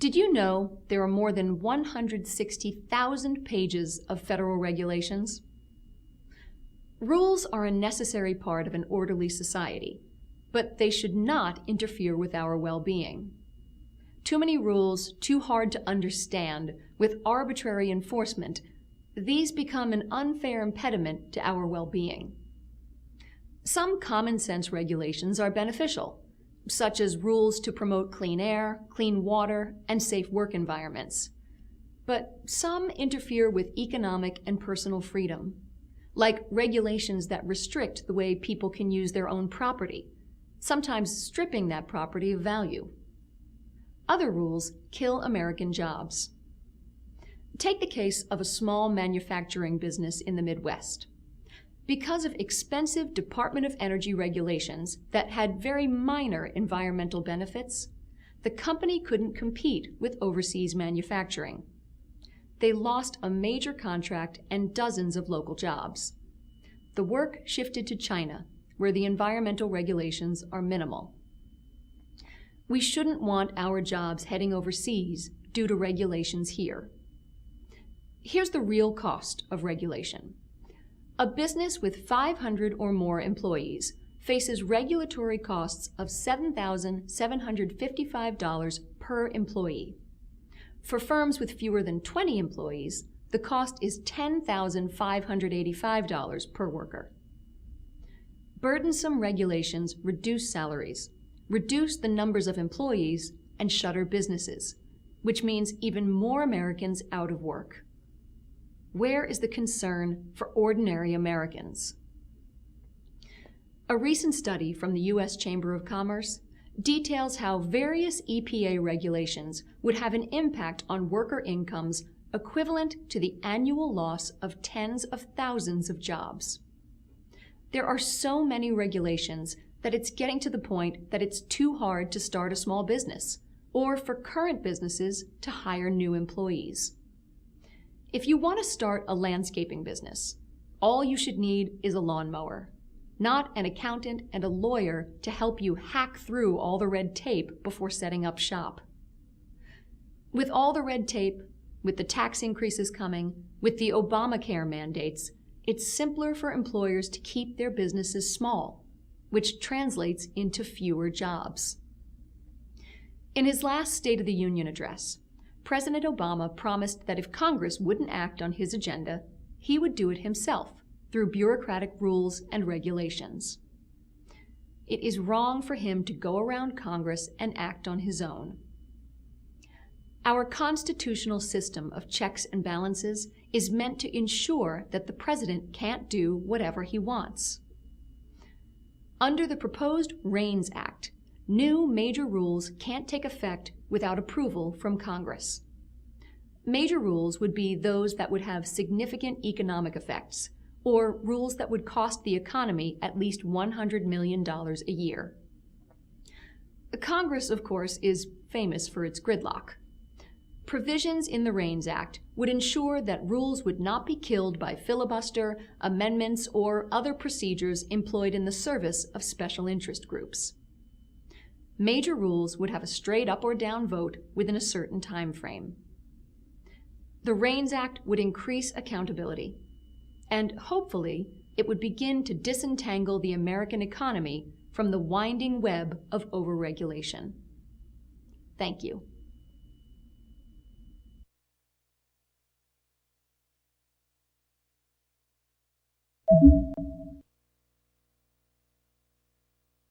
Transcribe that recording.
Did you know there are more than 160,000 pages of federal regulations? Rules are a necessary part of an orderly society, but they should not interfere with our well-being. Too many rules, too hard to understand, with arbitrary enforcement, these become an unfair impediment to our well-being. Some common-sense regulations are beneficial, such as rules to promote clean air, clean water, and safe work environments. But some interfere with economic and personal freedom, like regulations that restrict the way people can use their own property, sometimes stripping that property of value. Other rules kill American jobs. Take the case of a small manufacturing business in the Midwest. Because of expensive Department of Energy regulations that had very minor environmental benefits, the company couldn't compete with overseas manufacturing. They lost a major contract and dozens of local jobs. The work shifted to China, where the environmental regulations are minimal. We shouldn't want our jobs heading overseas due to regulations here. Here's the real cost of regulation. A business with 500 or more employees faces regulatory costs of $7,755 per employee. For firms with fewer than 20 employees, the cost is $10,585 per worker. Burdensome regulations reduce salaries, reduce the numbers of employees, and shutter businesses, which means even more Americans out of work. Where is the concern for ordinary Americans? A recent study from the U.S. Chamber of Commerce details how various EPA regulations would have an impact on worker incomes equivalent to the annual loss of tens of thousands of jobs. There are so many regulations that it's getting to the point that it's too hard to start a small business or for current businesses to hire new employees. If you want to start a landscaping business, all you should need is a lawnmower, not an accountant and a lawyer to help you hack through all the red tape before setting up shop. With all the red tape, with the tax increases coming, with the Obamacare mandates, it's simpler for employers to keep their businesses small, which translates into fewer jobs. In his last State of the Union address, President Obama promised that if Congress wouldn't act on his agenda, he would do it himself through bureaucratic rules and regulations. It is wrong for him to go around Congress and act on his own. Our constitutional system of checks and balances is meant to ensure that the president can't do whatever he wants. Under the proposed REINS Act, new major rules can't take effect without approval from Congress. Major rules would be those that would have significant economic effects, or rules that would cost the economy at least $100 million a year. Congress, of course, is famous for its gridlock. Provisions in the REINS Act would ensure that rules would not be killed by filibuster, amendments, or other procedures employed in the service of special interest groups. Major rules would have a straight up or down vote within a certain time frame. The REINS Act would increase accountability, and hopefully it would begin to disentangle the American economy from the winding web of overregulation. Thank you.